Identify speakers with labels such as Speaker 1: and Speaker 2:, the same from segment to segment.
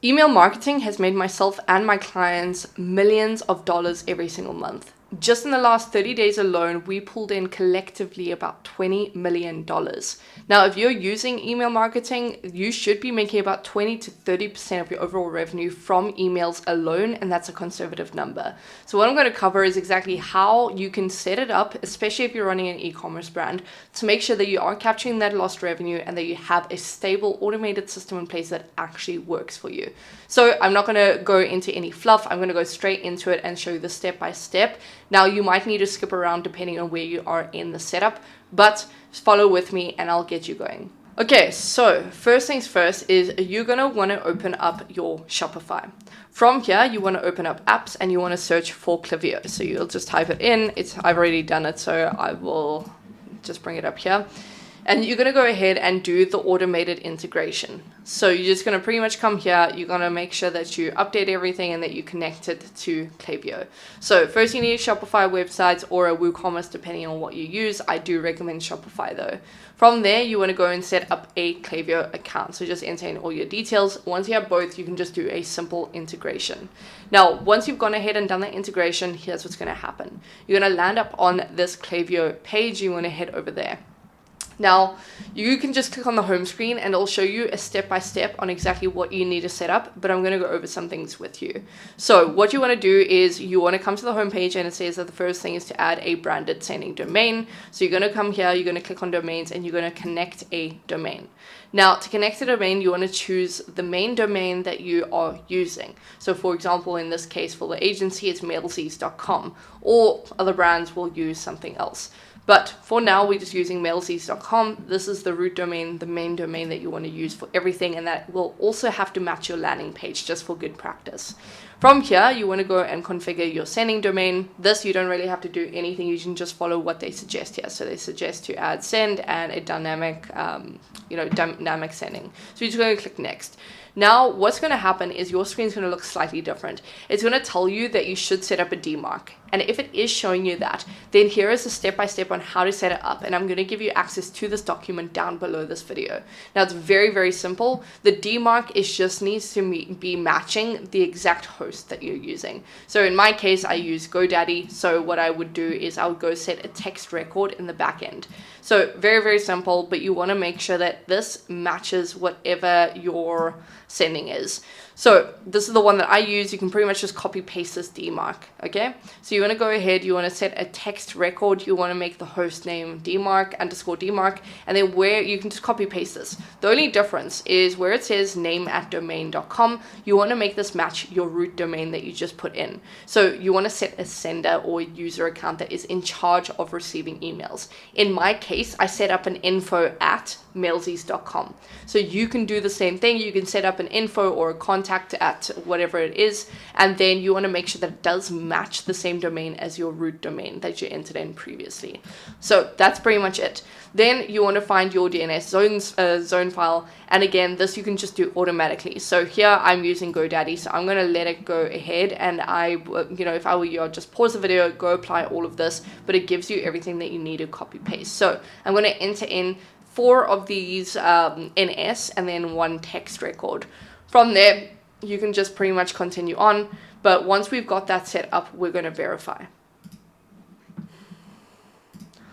Speaker 1: Email marketing has made myself and my clients millions of dollars every single month. Just in the last 30 days alone, we pulled in collectively about $20 million. Now, if you're using email marketing, you should be making about 20 to 30% of your overall revenue from emails alone, and that's a conservative number. So what I'm going to cover is exactly how you can set it up, especially if you're running an e-commerce brand, to make sure that you are capturing that lost revenue and that you have a stable automated system in place that actually works for you. So I'm not going to go into any fluff. I'm going to go straight into it and show you the step by step. Now, you might need to skip around depending on where you are in the setup, but follow with me and I'll get you going. Okay, so first things first is you're going to want to open up your Shopify. From here, you want to open up apps and you want to search for Klaviyo. So you'll just type it in. I've already done it, so I will just bring it up here. And you're going to go ahead and do the automated integration. So you're just going to pretty much come here. You're going to make sure that you update everything and that you connect it to Klaviyo. So first you need a Shopify website or a WooCommerce, depending on what you use. I do recommend Shopify though. From there, you want to go and set up a Klaviyo account. So just enter in all your details. Once you have both, you can just do a simple integration. Now, once you've gone ahead and done that integration, here's what's going to happen. You're going to land up on this Klaviyo page. You want to head over there. Now, you can just click on the home screen and it'll show you a step-by-step on exactly what you need to set up, but I'm going to go over some things with you. So what you want to do is you want to come to the home page and it says that the first thing is to add a branded sending domain. So you're going to come here, you're going to click on domains and you're going to connect a domain. Now, to connect a domain, you want to choose the main domain that you are using. So for example, in this case, for the agency, it's mailsies.com, or other brands will use something else. But for now, we're just using mailsies.com. This is the root domain, the main domain that you want to use for everything, and that will also have to match your landing page just for good practice. From here, you want to go and configure your sending domain. This, you don't really have to do anything. You can just follow what they suggest here. So they suggest to add send and a dynamic, dynamic sending. So you're just going to click next. Now, what's going to happen is your screen is going to look slightly different. It's going to tell you that you should set up a DMARC. And if it is showing you that, then here is a step-by-step on how to set it up. And I'm going to give you access to this document down below this video. Now, it's very, very simple. The DMARC just needs to be matching the exact host that you're using. So in my case, I use GoDaddy. So what I would do is I would go set a text record in the back end. So very, very simple, but you want to make sure that this matches whatever your sending is. So this is the one that I use. You can pretty much just copy paste this DMARC. Okay. So you want to go ahead, you want to set a text record. You want to make the host name DMARC_DMARC, and then where you can just copy paste this. The only difference is where it says name@domain.com, you want to make this match your root domain that you just put in. So you want to set a sender or user account that is in charge of receiving emails. In my case, I set up an info@mailsies.com. So you can do the same thing. You can set up an info or a contact at whatever it is, and then you want to make sure that it does match the same domain as your root domain that you entered in previously. So that's pretty much it. Then you want to find your DNS zone file, and again, this you can just do automatically. So here I'm using GoDaddy, so I'm going to let it go ahead, and if I were you, I'd just pause the video, go apply all of this, but it gives you everything that you need to copy paste. So I'm going to enter in 4 of these NS and then 1 text record. From there, you can just pretty much continue on, but once we've got that set up, we're going to verify.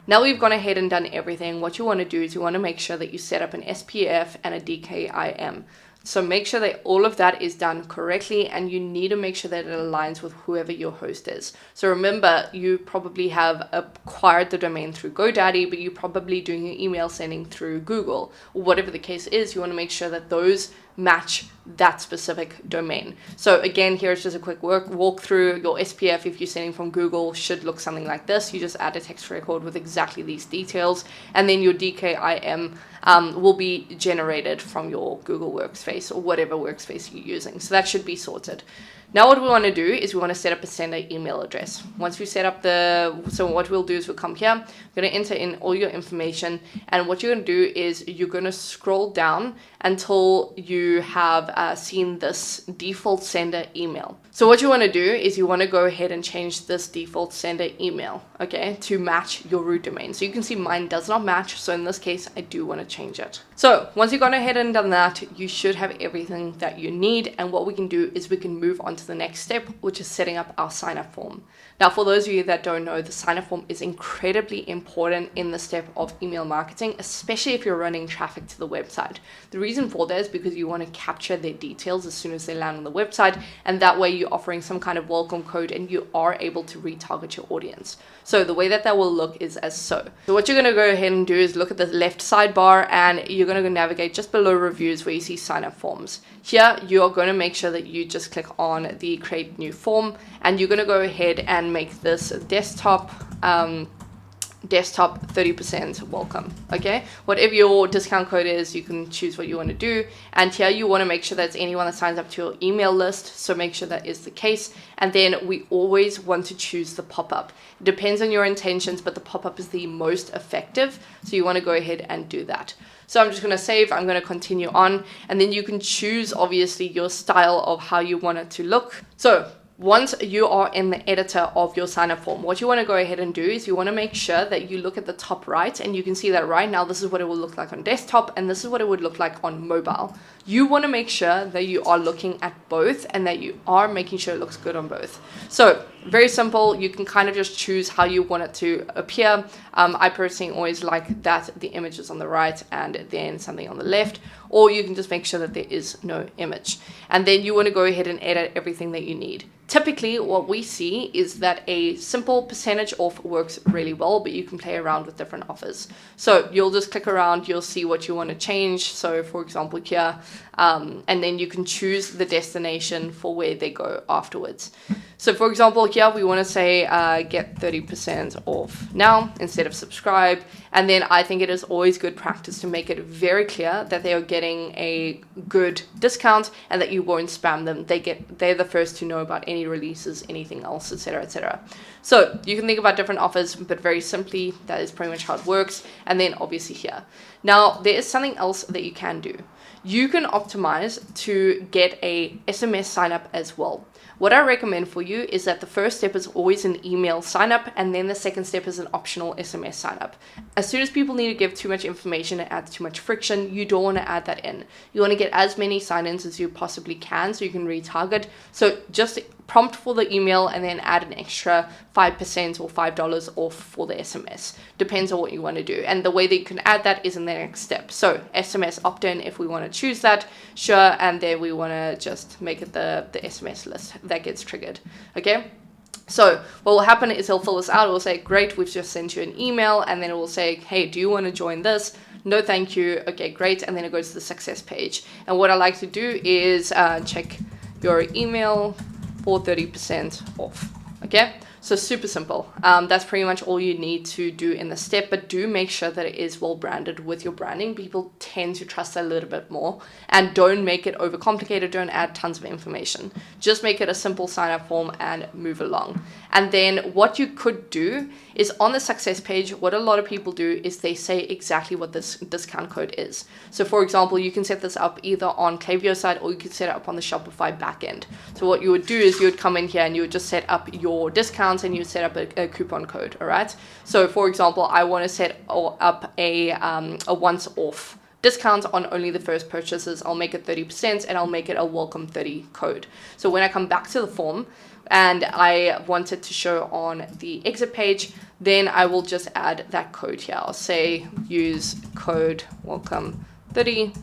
Speaker 1: Now we've gone ahead and done everything. What you want to do is you want to make sure that you set up an SPF and a DKIM. So make sure that all of that is done correctly, and you need to make sure that it aligns with whoever your host is. So remember, you probably have acquired the domain through GoDaddy, but you're probably doing your email sending through Google, or whatever the case is. You want to make sure that those match that specific domain. So again, here's just a quick walkthrough. Your SPF, if you're sending from Google, should look something like this. You just add a text record with exactly these details, and then your DKIM will be generated from your Google workspace or whatever workspace you're using. So that should be sorted. Now what we want to do is we want to set up a sender email address. Once we set up so what we'll do is we'll come here, we're going to enter in all your information, and what you're going to do is you're going to scroll down until you you have seen this default sender email. So what you want to do is you want to go ahead and change this default sender email, okay, to match your root domain. So you can see mine does not match. So in this case, I do want to change it. So once you've gone ahead and done that, you should have everything that you need. And what we can do is we can move on to the next step, which is setting up our sign-up form. Now, for those of you that don't know, the sign-up form is incredibly important in the step of email marketing, especially if you're running traffic to the website. The reason for that is because you want to capture their details as soon as they land on the website, and that way you're offering some kind of welcome code and you are able to retarget your audience. So the way that will look is as so. So what you're going to go ahead and do is look at the left sidebar, and you're going to go navigate just below reviews where you see sign-up forms. Here, you are going to make sure that you just click on the create new form, and you're going to go ahead and make this desktop 30% welcome. Okay, whatever your discount code is, you can choose what you want to do. And here you want to make sure that's anyone that signs up to your email list, so make sure that is the case. And then we always want to choose the pop-up. It depends on your intentions, but the pop-up is the most effective, so you want to go ahead and do that. So I'm just going to save, I'm going to continue on, and then you can choose obviously your style of how you want it to look. So once you are in the editor of your sign-up form, what you want to go ahead and do is you want to make sure that you look at the top right, and you can see that right now this is what it will look like on desktop and this is what it would look like on mobile. You want to make sure that you are looking at both and that you are making sure it looks good on both. So very simple, you can kind of just choose how you want it to appear. I personally always like that the image is on the right and then something on the left, or you can just make sure that there is no image. And then you want to go ahead and edit everything that you need. Typically, what we see is that a simple percentage off works really well, but you can play around with different offers. So you'll just click around, you'll see what you want to change. So for example, here, and then you can choose the destination for where they go afterwards. So for example, here we want to say get 30% off now instead of subscribe. And then I think it is always good practice to make it very clear that they are getting a good discount and that you won't spam them. They're the first to know about any releases, anything else, etc., etc. So you can think about different offers, but very simply, that is pretty much how it works. And then obviously here. Now, there is something else that you can do. You can optimize to get a SMS sign up as well. What I recommend for you is that the first step is always an email sign up, and then the second step is an optional SMS sign up. As soon as people need to give too much information, it adds too much friction. You don't want to add that in. You want to get as many sign-ins as you possibly can so you can retarget. So just prompt for the email and then add an extra 5% or $5 off for the SMS. Depends on what you want to do. And the way that you can add that is in the next step. So SMS opt-in if we want to choose that, sure. And then we want to just make it the SMS list that gets triggered. Okay. So what will happen is it'll fill this out. It will say, great, we've just sent you an email. And then it will say, hey, do you want to join this? No, thank you. Okay, great. And then it goes to the success page. And what I like to do is check your email for 30% off. Okay, so super simple. That's pretty much all you need to do in the step, but do make sure that it is well branded with your branding. People tend to trust that a little bit more, and don't make it overcomplicated. Don't add tons of information. Just make it a simple sign up form and move along. And then what you could do is on the success page, what a lot of people do is they say exactly what this discount code is. So for example, you can set this up either on Klaviyo side or you could set it up on the Shopify backend. So what you would do is you would come in here and you would just set up your discounts and you would set up a coupon code, all right? So for example, I want to set up a once off discount on only the first purchases. I'll make it 30% and I'll make it a welcome 30 code. So when I come back to the form and I want it to show on the exit page, then I will just add that code here. I'll say use code welcome 30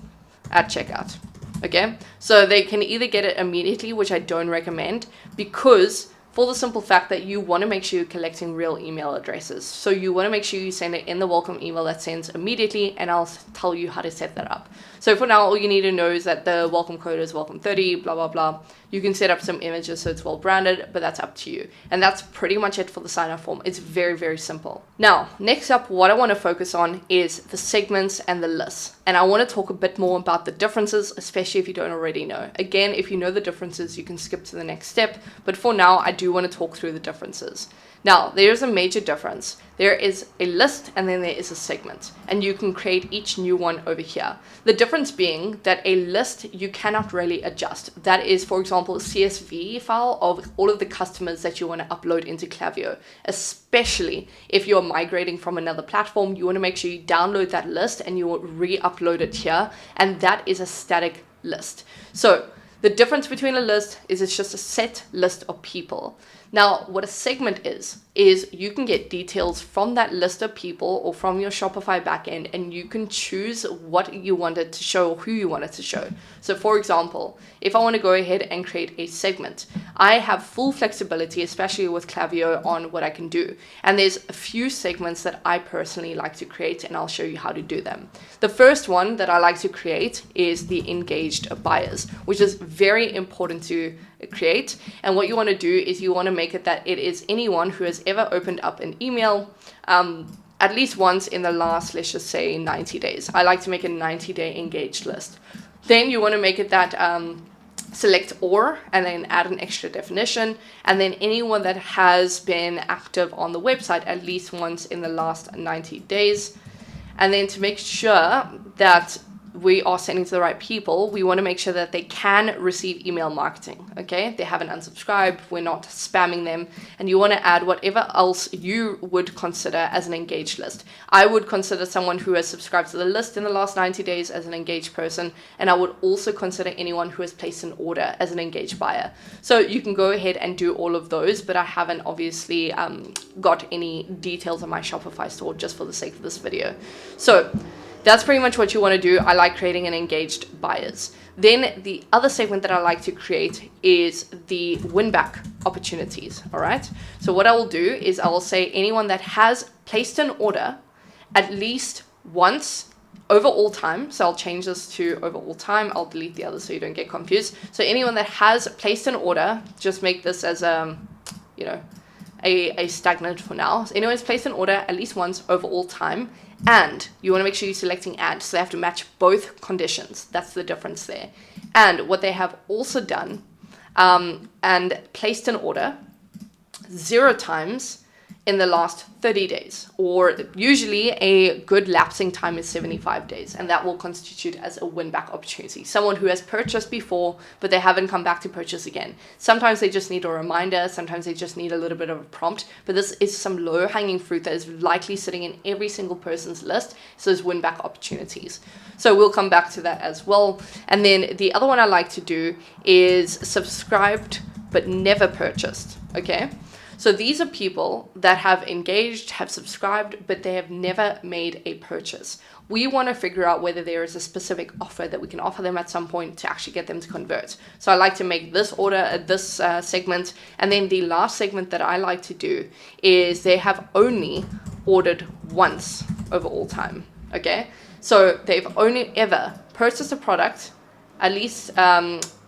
Speaker 1: at checkout. Okay, so they can either get it immediately, which I don't recommend, because for the simple fact that you want to make sure you're collecting real email addresses. So you want to make sure you send it in the welcome email that sends immediately, and I'll tell you how to set that up. So for now, all you need to know is that the welcome code is welcome 30, blah, blah, blah. You can set up some images so it's well branded, but that's up to you. And that's pretty much it for the sign up form. It's very, very simple. Now, next up, what I want to focus on is the segments and the lists. And I want to talk a bit more about the differences, especially if you don't already know. Again, if you know the differences, you can skip to the next step. But for now, I do want to talk through the differences. Now, there's a major difference. There is a list and then there is a segment, and you can create each new one over here. The difference being that a list you cannot really adjust. That is, for example, a CSV file of all of the customers that you want to upload into Klaviyo. Especially if you're migrating from another platform, you want to make sure you download that list and you will re-upload it here, and that is a static list. So the difference between a list is it's just a set list of people. Now, what a segment is you can get details from that list of people or from your Shopify backend, and you can choose what you wanted to show or who you wanted to show. So for example, if I want to go ahead and create a segment, I have full flexibility, especially with Klaviyo, on what I can do. And there's a few segments that I personally like to create, and I'll show you how to do them. The first one that I like to create is the engaged buyers, which is very important to create. And what you want to do is you want to make it that it is anyone who has ever opened up an email at least once in the last, let's just say, 90 days. I like to make a 90-day engaged list. Then you want to make it that select or, and then add an extra definition, and then anyone that has been active on the website at least once in the last 90 days. And then to make sure that we are sending to the right people, we want to make sure that they can receive email marketing, okay? They haven't unsubscribed, we're not spamming them, and you want to add whatever else you would consider as an engaged list. I would consider someone who has subscribed to the list in the last 90 days as an engaged person, and I would also consider anyone who has placed an order as an engaged buyer. So you can go ahead and do all of those, but I haven't obviously got any details on my Shopify store just for the sake of this video. So that's pretty much what you want to do. I like creating an engaged buyers. Then the other segment that I like to create is the win back opportunities. All right. So what I will do is I will say anyone that has placed an order at least once over all time. So I'll change this to over all time. I'll delete the others so you don't get confused. So anyone that has placed an order, just make this as a stagnant for now. So anyone who's placed an order at least once over all time. And you want to make sure you're selecting add, so they have to match both conditions. That's the difference there. And what they have also done and placed an order 0 times in the last 30 days, or usually a good lapsing time is 75 days, and that will constitute as a win back opportunity. Someone who has purchased before, but they haven't come back to purchase again. Sometimes they just need a reminder, sometimes they just need a little bit of a prompt, but this is some low hanging fruit that is likely sitting in every single person's list, so there's win back opportunities. So we'll come back to that as well. And then the other one I like to do is subscribed but never purchased, okay? So these are people that have engaged, have subscribed, but they have never made a purchase. We want to figure out whether there is a specific offer that we can offer them at some point to actually get them to convert. So I like to make this order, this segment. And then the last segment that I like to do is they have only ordered once over all time, okay? So they've only ever purchased a product at least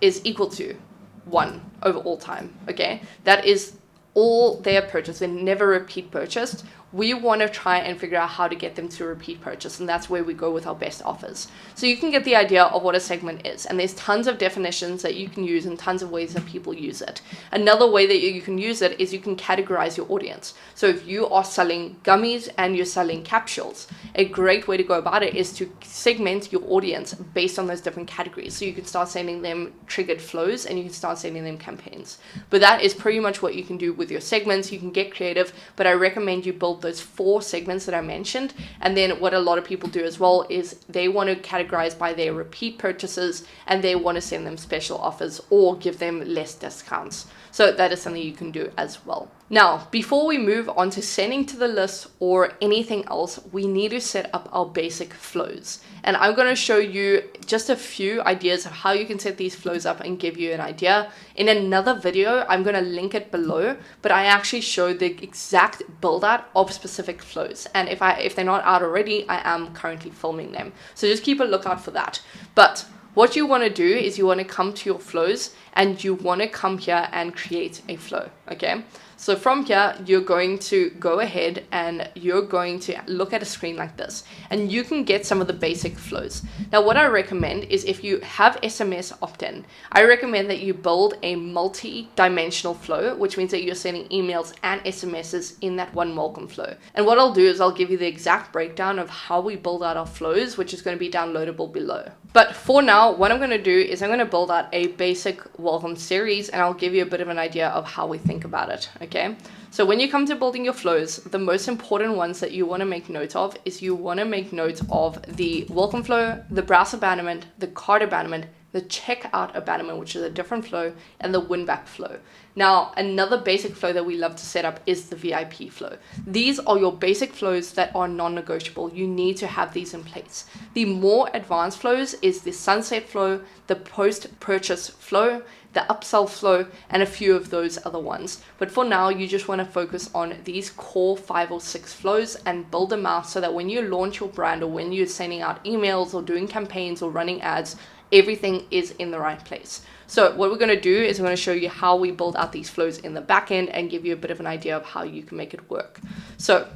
Speaker 1: is equal to 1 over all time, okay? That is all their purchase. They never repeat purchased. We want to try and figure out how to get them to repeat purchase, and that's where we go with our best offers. So you can get the idea of what a segment is, and there's tons of definitions that you can use and tons of ways that people use it. Another way that you can use it is you can categorize your audience. So if you are selling gummies and you're selling capsules, a great way to go about it is to segment your audience based on those different categories. So you can start sending them triggered flows and you can start sending them campaigns. But that is pretty much what you can do with your segments. You can get creative, but I recommend you build those 4 segments that I mentioned. And then what a lot of people do as well is they want to categorize by their repeat purchases, and they want to send them special offers or give them less discounts. So that is something you can do as well. Now, before we move on to sending to the list or anything else, we need to set up our basic flows. And I'm going to show you just a few ideas of how you can set these flows up and give you an idea. In another video, I'm going to link it below, but I actually show the exact build out of specific flows. And if they're not out already, I am currently filming them. So just keep a lookout for that. But what you want to do is you want to come to your flows and you want to come here and create a flow, okay? So from here, you're going to go ahead and you're going to look at a screen like this, and you can get some of the basic flows. Now, what I recommend is if you have SMS opt-in, I recommend that you build a multi-dimensional flow, which means that you're sending emails and SMSs in that one welcome flow. And what I'll do is I'll give you the exact breakdown of how we build out our flows, which is going to be downloadable below. But for now, what I'm going to do is I'm going to build out a basic welcome series, and I'll give you a bit of an idea of how we think about it, okay? So when you come to building your flows, the most important ones that you want to make note of is you want to make note of the welcome flow, the browse abandonment, the cart abandonment, the checkout abandonment, which is a different flow, and the win back flow. Now, another basic flow that we love to set up is the VIP flow. These are your basic flows that are non-negotiable. You need to have these in place. The more advanced flows is the sunset flow, the post-purchase flow, the upsell flow, and a few of those other ones. But for now, you just want to focus on these core 5 or 6 flows and build them out so that when you launch your brand or when you're sending out emails or doing campaigns or running ads, everything is in the right place. So what we're going to do is I'm going to show you how we build out these flows in the back end and give you a bit of an idea of how you can make it work. So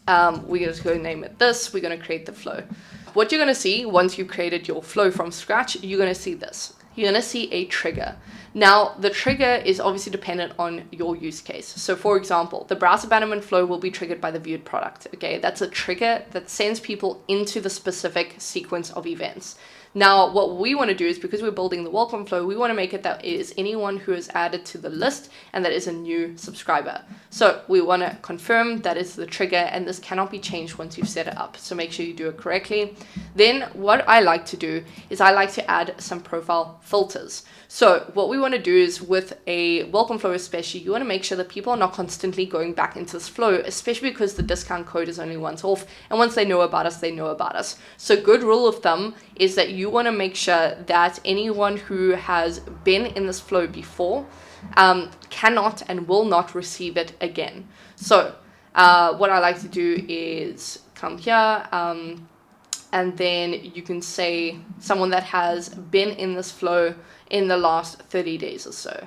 Speaker 1: we're just going to name it this. We're going to create the flow. What you're going to see once you've created your flow from scratch, you're going to see this. You're going to see a trigger. Now, the trigger is obviously dependent on your use case. So for example, the browse abandonment flow will be triggered by the viewed product. Okay, that's a trigger that sends people into the specific sequence of events. Now, what we want to do is, because we're building the welcome flow, we want to make it that it is anyone who is added to the list and that is a new subscriber. So we want to confirm that is the trigger, and this cannot be changed once you've set it up. So make sure you do it correctly. Then what I like to do is I like to add some profile filters. So what we want to do is, with a welcome flow especially, you want to make sure that people are not constantly going back into this flow, especially because the discount code is only once off. And once they know about us, they know about us. So good rule of thumb is that you want to make sure that anyone who has been in this flow before cannot and will not receive it again. So what I like to do is come here, and then you can say someone that has been in this flow in the last 30 days or so.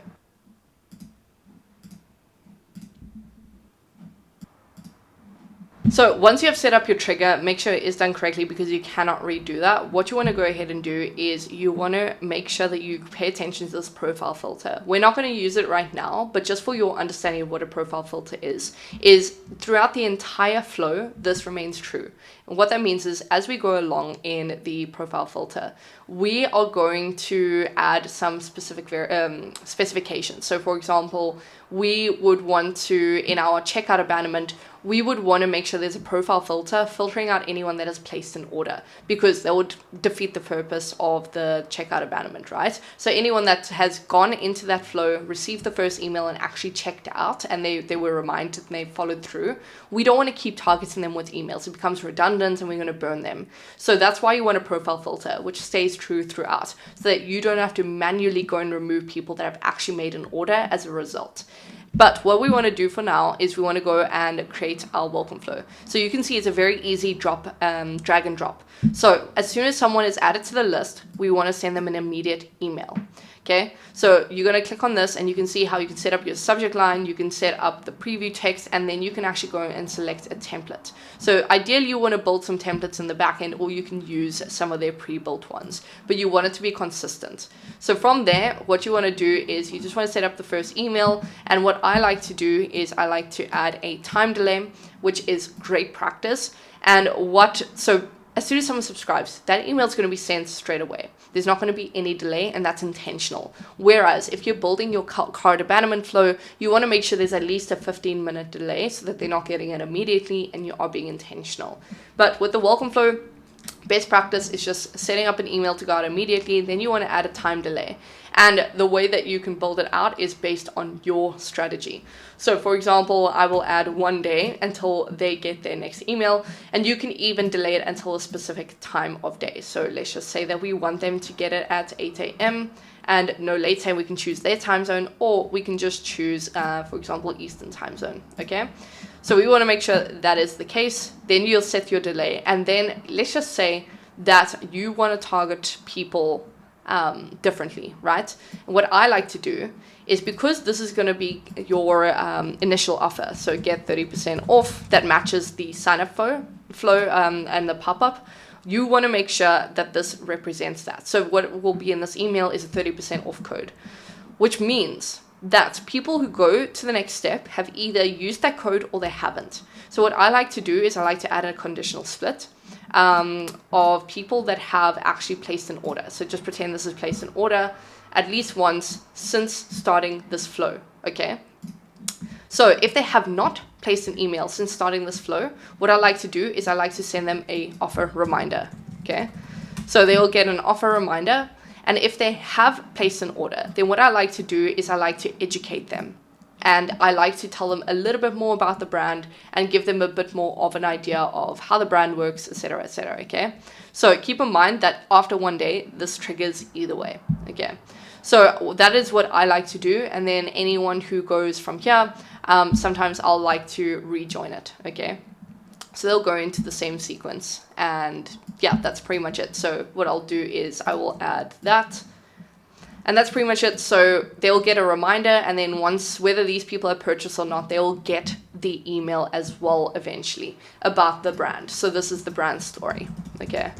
Speaker 1: So once you have set up your trigger, make sure it is done correctly, because you cannot redo that. What you want to go ahead and do is you want to make sure that you pay attention to this profile filter. We're not going to use it right now, but just for your understanding of what a profile filter is throughout the entire flow, this remains true. And what that means is, as we go along in the profile filter, we are going to add some specific specifications. So for example, we would want to, in our checkout abandonment, we would want to make sure there's a profile filter filtering out anyone that has placed an order, because that would defeat the purpose of the checkout abandonment, right? So anyone that has gone into that flow, received the first email and actually checked out, and they were reminded and they followed through, we don't want to keep targeting them with emails. It becomes redundant and we're going to burn them. So that's why you want a profile filter, which stays true throughout, so that you don't have to manually go and remove people that have actually made an order as a result. But what we want to do for now is we want to go and create our welcome flow. So you can see it's a very easy drag and drop. So as soon as someone is added to the list, we want to send them an immediate email. Okay, so you're going to click on this and you can see how you can set up your subject line, you can set up the preview text, and then you can actually go and select a template. So ideally you want to build some templates in the back end, or you can use some of their pre-built ones, but you want it to be consistent. So from there, what you want to do is you just want to set up the first email. And what I like to do is I like to add a time delay, which is great practice. And so as soon as someone subscribes, that email is going to be sent straight away. There's not going to be any delay, and that's intentional. Whereas if you're building your cart abandonment flow, you want to make sure there's at least a 15-minute delay so that they're not getting it immediately and you are being intentional. But with the welcome flow, best practice is just setting up an email to go out immediately. Then you want to add a time delay. And the way that you can build it out is based on your strategy. So for example, I will add 1 day until they get their next email, and you can even delay it until a specific time of day. So let's just say that we want them to get it at 8 a.m. and no later. We can choose their time zone, or we can just choose, for example, Eastern time zone. Okay. So we want to make sure that is the case. Then you'll set your delay. And then let's just say that you want to target people differently, right? And what I like to do is, because this is going to be your initial offer, so get 30% off that matches the sign-up flow and the pop-up, you want to make sure that this represents that. So what will be in this email is a 30% off code, which means that people who go to the next step have either used that code or they haven't. So what I like to do is I like to add a conditional split of people that have actually placed an order. So just pretend this is placed an order at least once since starting this flow, okay? So if they have not placed an email since starting this flow, what I like to do is I like to send them a offer reminder, okay? So they'll get an offer reminder, and if they have placed an order, then what I like to do is I like to educate them. And I like to tell them a little bit more about the brand and give them a bit more of an idea of how the brand works, etc., okay? So keep in mind that after one day, this triggers either way, okay? So that is what I like to do. And then anyone who goes from here, sometimes I'll like to rejoin it, okay? So they'll go into the same sequence, and yeah, that's pretty much it. So what I'll do is I will add that. And that's pretty much it. So they'll get a reminder, and then once, whether these people have purchased or not, they'll get the email as well eventually about the brand. So this is the brand story, okay?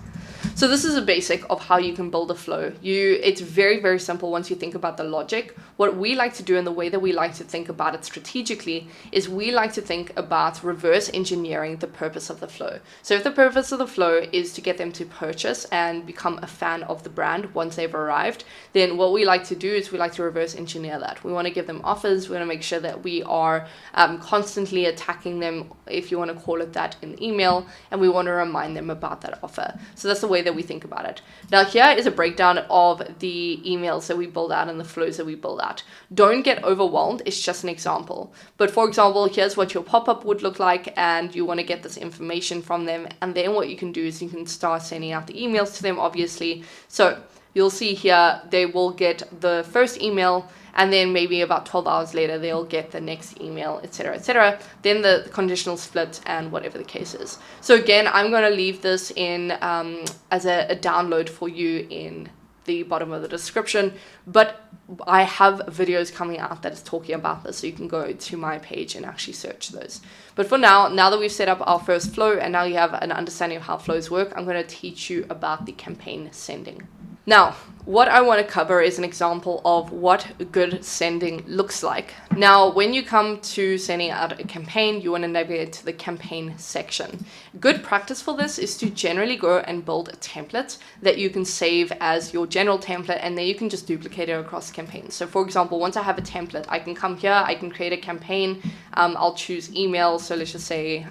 Speaker 1: So this is a basic of how you can build a flow. It's very, very simple once you think about the logic. What we like to do, and the way that we like to think about it strategically, is we like to think about reverse engineering the purpose of the flow. So if the purpose of the flow is to get them to purchase and become a fan of the brand once they've arrived, then what we like to do is we like to reverse engineer that. We want to give them offers. We want to make sure that we are constantly attacking them, if you want to call it that, in email, and we want to remind them about that offer. So that's the way that we think about it. Now here is a breakdown of the emails that we build out and the flows that we build out. Don't get overwhelmed, it's just an example. But for example, here's what your pop-up would look like, and you want to get this information from them, and then what you can do is you can start sending out the emails to them, obviously. So you'll see here they will get the first email, and then maybe about 12 hours later they'll get the next email, etc., then the conditional split, and whatever the case is. So again, I'm going to leave this in as a download for you in the bottom of the description, but I have videos coming out that is talking about this, so you can go to my page and actually search those. But for now that we've set up our first flow and now you have an understanding of how flows work, I'm going to teach you about the campaign sending. Now, what I want to cover is an example of what good sending looks like. Now, when you come to sending out a campaign, you want to navigate to the campaign section. Good practice for this is to generally go and build a template that you can save as your general template, and then you can just duplicate it across campaigns. So for example, once I have a template, I can come here, I can create a campaign. I'll choose email. So let's just say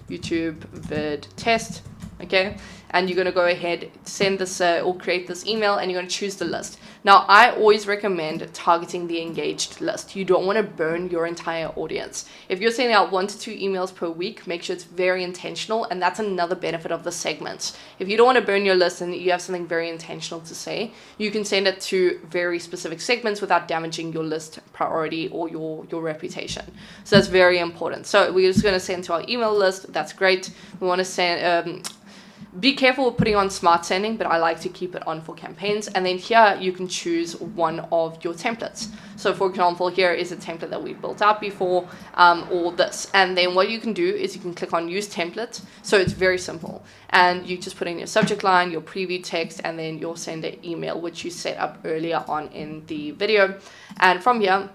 Speaker 1: YouTube vid test. Okay, and you're going to go ahead, send this or create this email, and you're going to choose the list. Now, I always recommend targeting the engaged list. You don't want to burn your entire audience. If you're sending out 1 to 2 emails per week, make sure it's very intentional, and that's another benefit of the segments. If you don't want to burn your list and you have something very intentional to say, you can send it to very specific segments without damaging your list priority or your reputation. So that's very important. So we're just going to send to our email list. That's great. We want to send... be careful with putting on smart sending, but I like to keep it on for campaigns. And then here you can choose one of your templates. So for example, here is a template that we built out before, or this. And then what you can do is you can click on use template. So it's very simple. And you just put in your subject line, your preview text, and then your sender email, which you set up earlier on in the video. And from here,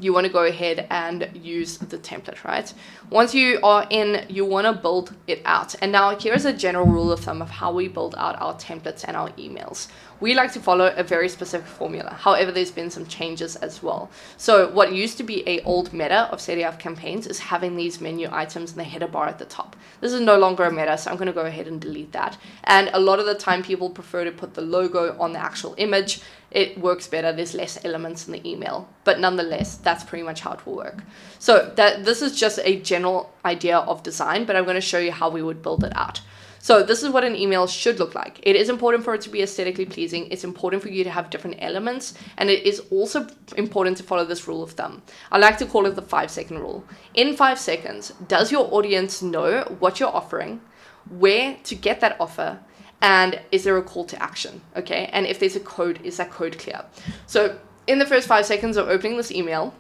Speaker 1: you want to go ahead and use the template, right? Once you are in, you want to build it out. And now here's a general rule of thumb of how we build out our templates and our emails. We like to follow a very specific formula. However, there's been some changes as well. So what used to be a old meta of setting up campaigns is having these menu items in the header bar at the top. This is no longer a meta, so I'm going to go ahead and delete that. And a lot of the time people prefer to put the logo on the actual image. It works better, there's less elements in the email, but nonetheless, that's pretty much how it will work. So this is just a general idea of design, but I'm going to show you how we would build it out. So this is what an email should look like. It is important for it to be aesthetically pleasing. It's important for you to have different elements, and it is also important to follow this rule of thumb. I like to call it the 5-second rule. In 5 seconds, does your audience know what you're offering, where to get that offer, And is there a call to action? Okay. And if there's a code, is that code clear? So in the first 5 seconds of opening this email,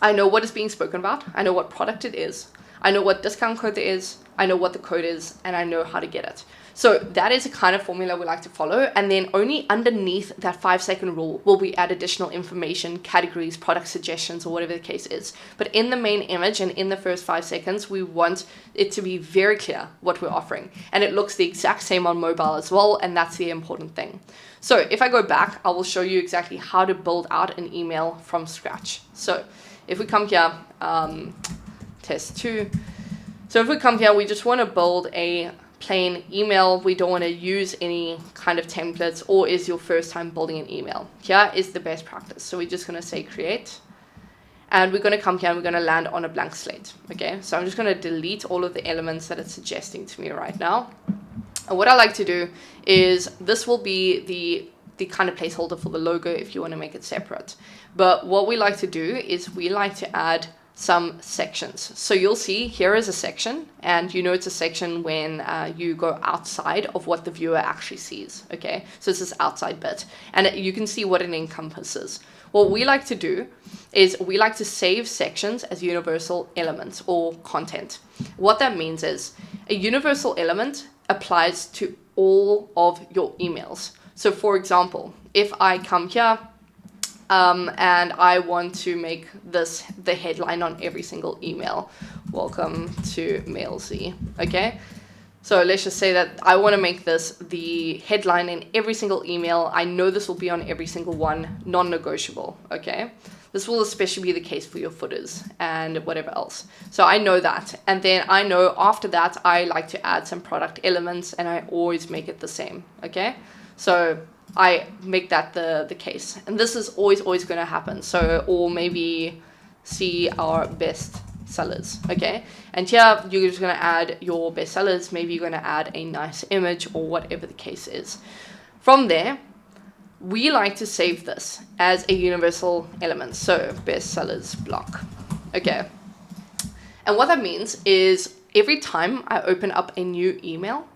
Speaker 1: I know what is being spoken about. I know what product it is. I know what discount code there is. I know what the code is, and I know how to get it. So that is a kind of formula we like to follow. And then only underneath that 5-second rule will we add additional information, categories, product suggestions, or whatever the case is. But in the main image and in the first 5 seconds, we want it to be very clear what we're offering. And it looks the exact same on mobile as well. And that's the important thing. So if I go back, I will show you exactly how to build out an email from scratch. So if we come here, test 2. So if we come here, we just want to build a plain email. We don't want to use any kind of templates, or is your first time building an email. Here is the best practice. So we're just going to say create, and we're going to come here and we're going to land on a blank slate. Okay, so I'm just going to delete all of the elements that it's suggesting to me right now. And what I like to do is this will be the kind of placeholder for the logo if you want to make it separate. But what we like to do is we like to add some sections. So you'll see here is a section, and you know it's a section when you go outside of what the viewer actually sees. Okay, so it's this outside bit, and you can see what it encompasses. What we like to do is we like to save sections as universal elements or content. What that means is a universal element applies to all of your emails. So for example, if I come here and I want to make this the headline on every single email, welcome to MailZ, okay? So let's just say that I want to make this the headline in every single email. I know this will be on every single one, non-negotiable, okay? This will especially be the case for your footers and whatever else. So I know that. And then I know after that, I like to add some product elements, and I always make it the same, okay? So I make that the case. And this is always going to happen. So, or maybe see our best sellers, okay? And here you're just going to add your best sellers. Maybe you're going to add a nice image or whatever the case is. From there, we like to save this as a universal element. So best sellers block, okay? And what that means is every time I open up a new email,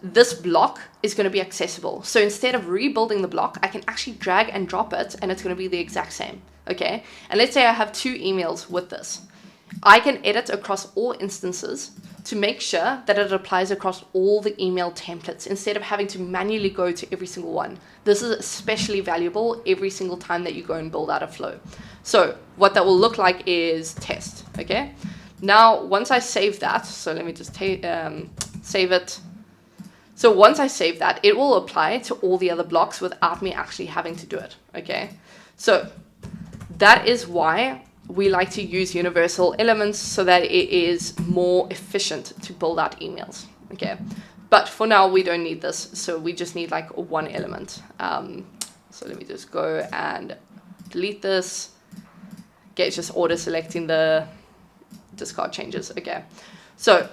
Speaker 1: this block is going to be accessible. So instead of rebuilding the block, I can actually drag and drop it, and it's going to be the exact same, okay? And let's say I have 2 emails with this. I can edit across all instances to make sure that it applies across all the email templates instead of having to manually go to every single one. This is especially valuable every single time that you go and build out a flow. So what that will look like is test, okay? Now, once I save that, so let me just save it. So once I save that, it will apply to all the other blocks without me actually having to do it, okay? So that is why we like to use universal elements, so that it is more efficient to build out emails, okay? But for now, we don't need this, so we just need like 1 element. So let me just go and delete this. Okay, it's just auto-selecting the discard changes, okay? So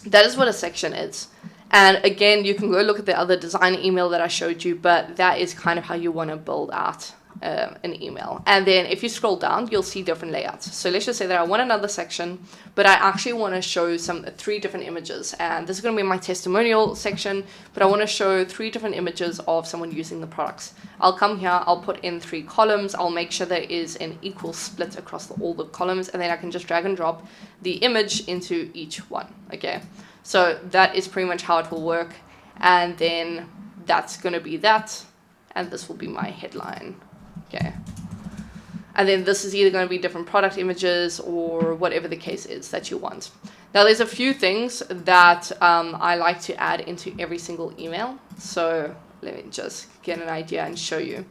Speaker 1: that is what a section is. And again, you can go look at the other design email that I showed you, but that is kind of how you want to build out an email. And then if you scroll down, you'll see different layouts. So let's just say that I want another section, but I actually want to show 3 different images. And this is going to be my testimonial section, but I want to show 3 different images of someone using the products. I'll come here, I'll put in 3 columns. I'll make sure there is an equal split across all the columns, and then I can just drag and drop the image into each one, okay? So that is pretty much how it will work. And then that's going to be that. And this will be my headline. Okay. And then this is either going to be different product images or whatever the case is that you want. Now, there's a few things that I like to add into every single email. So let me just get an idea and show you.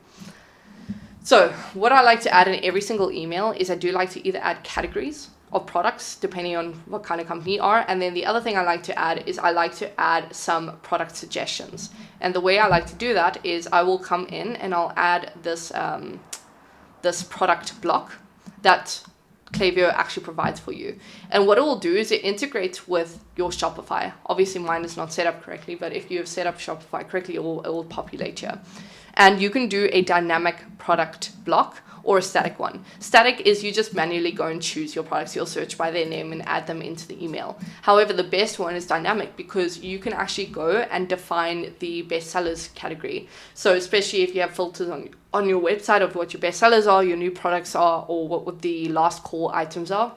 Speaker 1: So what I like to add in every single email is I do like to either add categories of products, depending on what kind of company you are. And then the other thing I like to add is I like to add some product suggestions. And the way I like to do that is I will come in and I'll add this, this product block that Klaviyo actually provides for you. And what it will do is it integrates with your Shopify. Obviously mine is not set up correctly, but if you have set up Shopify correctly, it will populate here. And you can do a dynamic product block or a static one. Static is you just manually go and choose your products. You'll search by their name and add them into the email. However, the best one is dynamic because you can actually go and define the bestsellers category. So especially if you have filters on your website of what your bestsellers are, your new products are, or what the last call items are,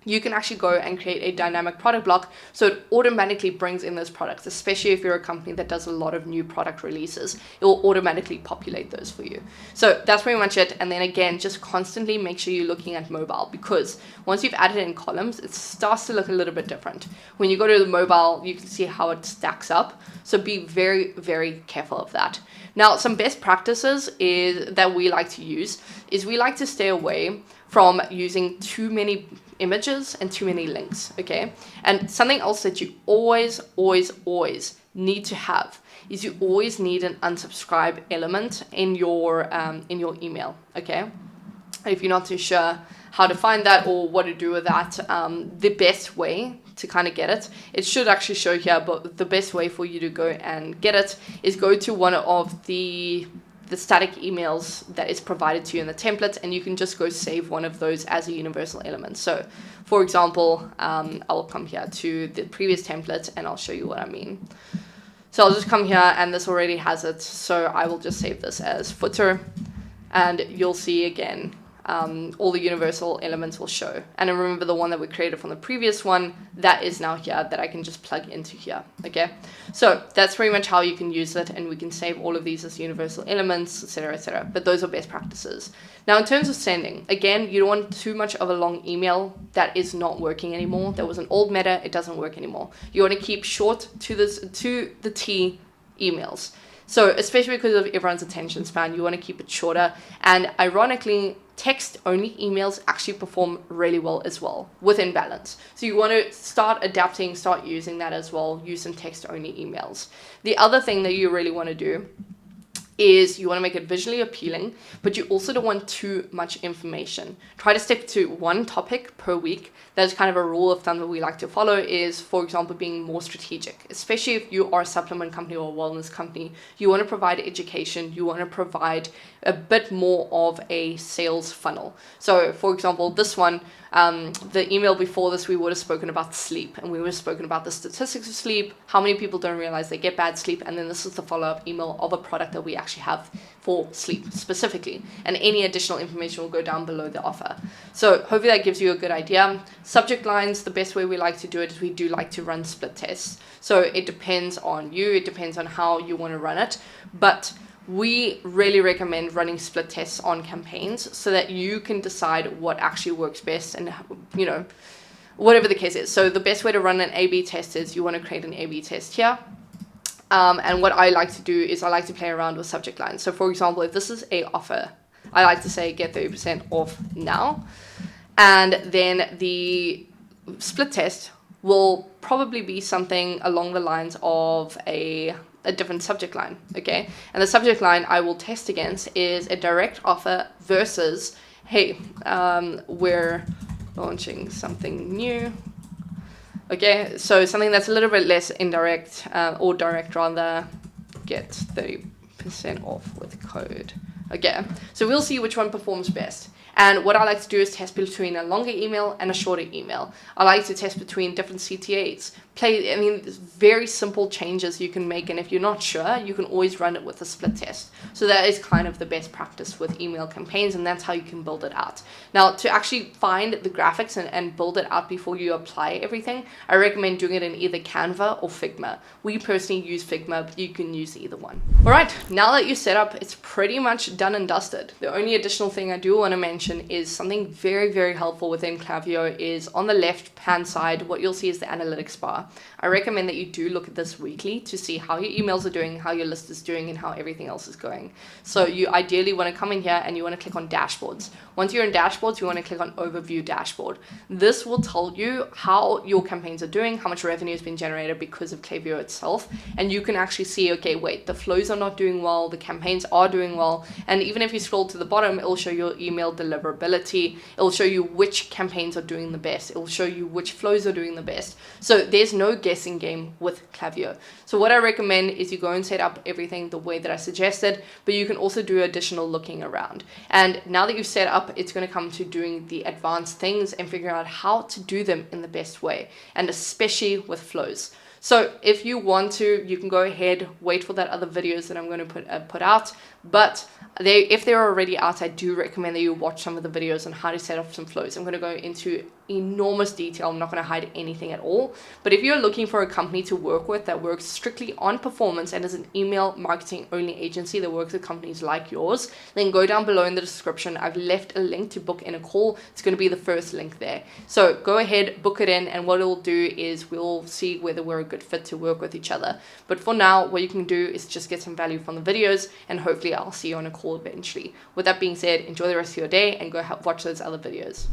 Speaker 1: you can actually go and create a dynamic product block so it automatically brings in those products, especially if you're a company that does a lot of new product releases. It will automatically populate those for you. So that's pretty much it. And then again, just constantly make sure you're looking at mobile, because once you've added in columns, it starts to look a little bit different. When you go to the mobile, you can see how it stacks up. So be very, very careful of that. Now, some best practices that we like to use is we like to stay away from using too many images and too many links, okay? And something else that you always need to have is you always need an unsubscribe element in your email, okay? If you're not too sure how to find that or what to do with that, the best way to kind of get it, it should actually show here, but the best way for you to go and get it is go to one of the static emails that is provided to you in the template, and you can just go save one of those as a universal element. So for example, I'll come here to the previous template and I'll show you what I mean. So I'll just come here and this already has it. So I will just save this as footer, and you'll see again, all the universal elements will show. And then remember the one that we created from the previous one, that is now here that I can just plug into here, okay? So that's pretty much how you can use it, and we can save all of these as universal elements, etc., etc. But those are best practices. Now, in terms of sending, again, you don't want too much of a long email that is not working anymore. There was an old meta, it doesn't work anymore. You want to keep short to the T emails. So especially because of everyone's attention span, you want to keep it shorter. And ironically, text-only emails actually perform really well as well, within balance. So you want to start adapting, start using that as well, use some text-only emails. The other thing that you really want to do is you want to make it visually appealing, but you also don't want too much information. Try to stick to one topic per week. That's kind of a rule of thumb that we like to follow is, for example, being more strategic, especially if you are a supplement company or a wellness company. You want to provide education. You want to provide a bit more of a sales funnel. So for example, this one, the email before this, we would have spoken about sleep, and we would have spoken about the statistics of sleep, how many people don't realize they get bad sleep, and then this is the follow-up email of a product that we actually have for sleep specifically, and any additional information will go down below the offer. So hopefully that gives you a good idea. Subject lines, the best way we like to do it is we do like to run split tests. So it depends on you, it depends on how you want to run it, but we really recommend running split tests on campaigns so that you can decide what actually works best, and you know, whatever the case is. So the best way to run an A/B test is you want to create an A/B test here. And what I like to do is I like to play around with subject lines. So for example, if this is a offer, I like to say get 30% off now. And then the split test will probably be something along the lines of a different subject line, okay? And the subject line I will test against is a direct offer versus, hey, we're launching something new. Okay, so something that's a little bit less indirect, or direct rather, get 30% off with code. Okay, so we'll see which one performs best. And what I like to do is test between a longer email and a shorter email. I like to test between different CTAs. There's very simple changes you can make, and if you're not sure, you can always run it with a split test. So that is kind of the best practice with email campaigns, and that's how you can build it out. Now, to actually find the graphics and build it out before you apply everything, I recommend doing it in either Canva or Figma. We personally use Figma, but you can use either one. All right, now that you're set up, it's pretty much done and dusted. The only additional thing I do want to mention is something very, very helpful within Klaviyo is on the left-hand side, what you'll see is the analytics bar. I recommend that you do look at this weekly to see how your emails are doing, how your list is doing, and how everything else is going. So you ideally want to come in here and you want to click on dashboards. Once you're in dashboards, you want to click on overview dashboard. This will tell you how your campaigns are doing, how much revenue has been generated because of Klaviyo itself. And you can actually see, okay, wait, the flows are not doing well, the campaigns are doing well, And even if you scroll to the bottom, it'll show your email deliverability. It'll show you which campaigns are doing the best. It'll show you which flows are doing the best. So there's no guessing game with Klaviyo. So what I recommend is you go and set up everything the way that I suggested, but you can also do additional looking around. And now that you've set up, it's going to come to doing the advanced things and figuring out how to do them in the best way, and especially with flows. So if you want to, you can go ahead, wait for that other videos that I'm going to put out. But if they're already out, I do recommend that you watch some of the videos on how to set up some flows. I'm going to go into enormous detail. I'm not going to hide anything at all. But if you're looking for a company to work with that works strictly on performance and is an email marketing only agency that works with companies like yours, then go down below in the description. I've left a link to book in a call. It's going to be the first link there. So go ahead, book it in, and what it'll do is we'll see whether we're a good fit to work with each other. But for now, what you can do is just get some value from the videos, and hopefully I'll see you on a call eventually. With that being said, enjoy the rest of your day and go watch those other videos.